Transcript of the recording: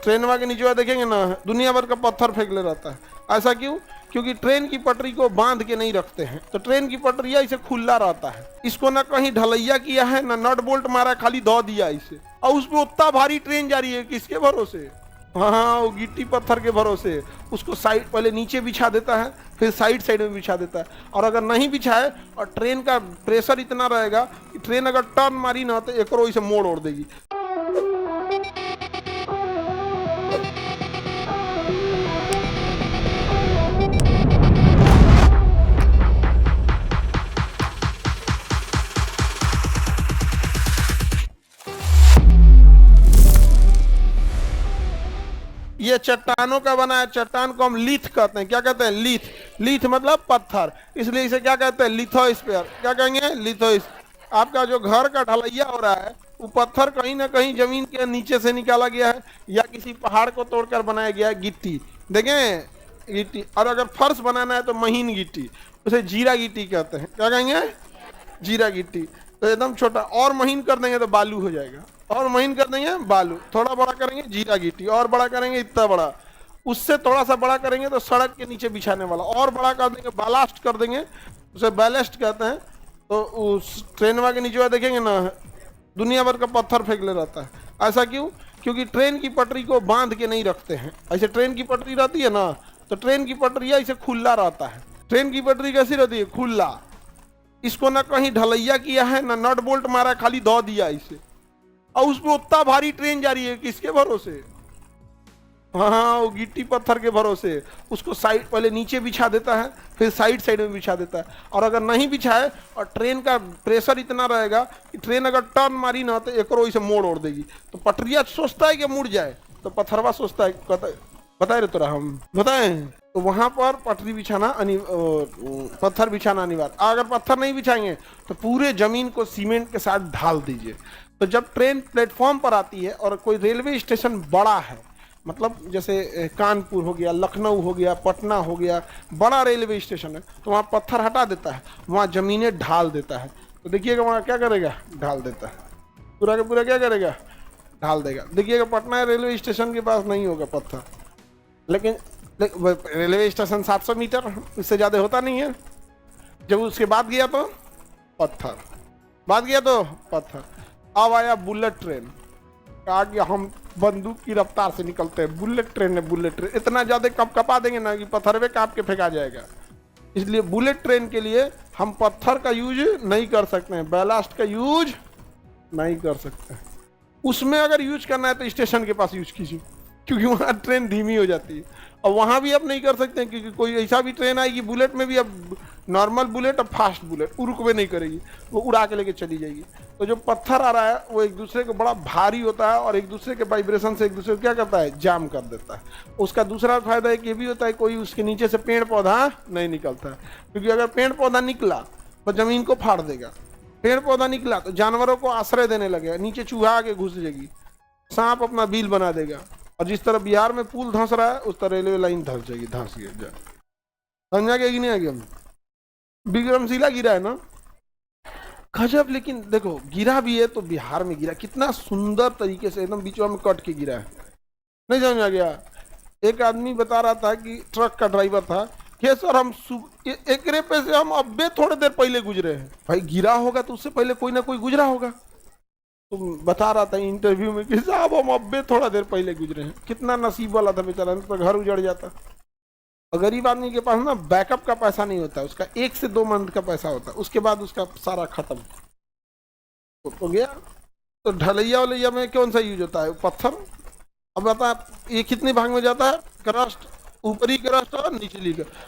Train के नीचे देखेंगे ना, दुनिया भर का पत्थर फेंक ले रहता है। ऐसा क्यों? क्योंकि ट्रेन की पटरी को बांध के नहीं रखते हैं, तो ट्रेन की पटरिया इसे खुला रहता है। इसको ना कहीं ढलैया किया है, ना नट बोल्ट मारा, खाली दो दिया इसे, और उसमें उतना भारी ट्रेन जा रही है, किसके भरोसे? हाँ, वो गिट्टी पत्थर के भरोसे। उसको साइड पहले नीचे बिछा देता है, फिर साइड साइड में बिछा देता है। और अगर नहीं बिछाए और ट्रेन का प्रेशर इतना रहेगा कि ट्रेन अगर टर्न मारी ना तो एक इसे मोड़ ओढ़ देगी। ये चट्टानों का बना है। चट्टान को हम लिथ कहते हैं। क्या कहते हैं? लिथ। लिथ मतलब पत्थर, इसलिए इसे क्या कहते हैं? लिथोस्फीयर। क्या कहेंगे? लिथोस। आपका जो घर का ढलैया हो रहा है वो पत्थर कहीं ना कहीं जमीन के नीचे से निकाला गया है, या किसी पहाड़ को तोड़कर बनाया गया है। गिट्टी देखें, गिट्टी। और अगर फर्श बनाना है तो महीन गिट्टी, उसे जीरा गिट्टी कहते हैं। क्या कहेंगे? जीरा गिट्टी। तो एकदम छोटा, और महीन कर देंगे तो बालू हो जाएगा, और महीन कर देंगे बालू। थोड़ा बड़ा करेंगे जीरा गिट्टी, और बड़ा करेंगे इतना बड़ा, उससे थोड़ा सा बड़ा करेंगे तो सड़क के नीचे बिछाने वाला, और बड़ा कर देंगे बालास्ट कर देंगे, उसे बैलेस्ट कहते हैं। तो उस ट्रेन के नीचे देखेंगे ना, दुनिया भर का पत्थर फेंक ले रहता है। ऐसा क्यों? क्योंकि ट्रेन की पटरी को बांध के नहीं रखते हैं। ऐसे ट्रेन की पटरी रहती है ना, तो ट्रेन की पटरिया इसे खुला रहता है। ट्रेन की पटरी कैसी रहती है? खुला। इसको ना कहीं ढलैया किया है, ना नट बोल्ट मारा, खाली दो दिया इसे, और उसमें उतना भारी ट्रेन जा रही है, किसके भरोसे? हाँ, वो गिट्टी पत्थर के भरोसे। उसको साइड पहले नीचे बिछा देता है, फिर साइड साइड में बिछा देता है। और अगर नहीं बिछाए और ट्रेन का प्रेशर इतना रहेगा कि ट्रेन अगर टर्न मारी ना तो एक इसे मोड़ ओढ़ देगी। तो पटरिया सोचता है कि मुड़ जाए, तो पत्थरवा सोचता है, बताए रे तोरा हम बताएं। तो वहां पर पटरी बिछाना पत्थर बिछाना अनिवार्य। अगर पत्थर नहीं बिछाएंगे तो पूरे जमीन को सीमेंट के साथ ढाल दीजिए। तो जब ट्रेन प्लेटफॉर्म पर आती है और कोई रेलवे स्टेशन बड़ा है, मतलब जैसे कानपुर हो गया, लखनऊ हो गया, पटना हो गया, बड़ा रेलवे स्टेशन है, तो वहाँ पत्थर हटा देता है, वहाँ जमीनें ढाल देता है। तो देखिएगा वहाँ क्या करेगा? ढाल देता है। पूरा का पूरा क्या करेगा? ढाल देगा। देखिएगा पटना रेलवे स्टेशन के पास नहीं होगा पत्थर, लेकिन रेलवे स्टेशन 700 मीटर, इससे ज़्यादा होता नहीं है। जब उसके बाद गया तो पत्थर, बाद गया तो पत्थर। अब आया बुलेट ट्रेन। कहा कि हम बंदूक की रफ्तार से निकलते हैं, बुलेट ट्रेन है। बुलेट ट्रेन इतना ज़्यादा कपा देंगे ना कि पत्थर कांप के फेंका जाएगा। इसलिए बुलेट ट्रेन के लिए हम पत्थर का यूज नहीं कर सकते हैं, बैलास्ट का यूज नहीं कर सकते हैं। उसमें अगर यूज करना है तो स्टेशन के पास यूज कीजिए, क्योंकि वहाँ ट्रेन धीमी हो जाती है। और वहाँ भी अब नहीं कर सकते हैं, क्योंकि कोई ऐसा भी ट्रेन आएगी बुलेट में भी, अब नॉर्मल बुलेट और फास्ट बुलेट, वो रुकवे नहीं करेगी, वो उड़ा के लेके चली जाएगी। तो जो पत्थर आ रहा है वो एक दूसरे को बड़ा भारी होता है, और एक दूसरे के वाइब्रेशन से एक दूसरे को क्या करता है? जाम कर देता है। उसका दूसरा फायदा एक ये भी होता है, कोई उसके नीचे से पेड़ पौधा नहीं निकलता है, क्योंकि अगर पेड़ पौधा निकला तो जमीन को फाड़ देगा। पेड़ पौधा निकला तो जानवरों को आश्रय देने लगेगा, नीचे चूहा आके घुस जाएगी, सांप अपना बिल बना देगा। और जिस तरह बिहार में पुल धंस रहा है उस तरह रेलवे लाइन धंस जाएगी, धंस गया। समझा गया कि नहीं आ गया? विक्रमशिला गिरा है ना, गजब। लेकिन देखो गिरा भी है तो बिहार में गिरा, कितना सुंदर तरीके से एकदम बीच में कट के गिरा है। नहीं समझ आ गया? एक आदमी बता रहा था कि ट्रक का ड्राइवर था कि सर हम एक पे से हम अब्बे थोड़ी देर पहले गुजरे हैं। भाई गिरा होगा तो उससे पहले कोई ना कोई गुजरा होगा। तो बता रहा था इंटरव्यू में कि साहब हम अब्बे थोड़ा देर पहले गुजरे हैं। कितना नसीब वाला था बेचारा, तो घर उजड़ जाता। और गरीब आदमी के पास ना बैकअप का पैसा नहीं होता, उसका 1 से 2 मंथ का पैसा होता है, उसके बाद उसका सारा खत्म तो गया। तो ढलैया वलैया में कौन सा यूज होता है? पत्थर। अब बता ये कितने भाग में जाता है? क्रस्ट, ऊपरी क्रस्ट और निचली क्रस्ट।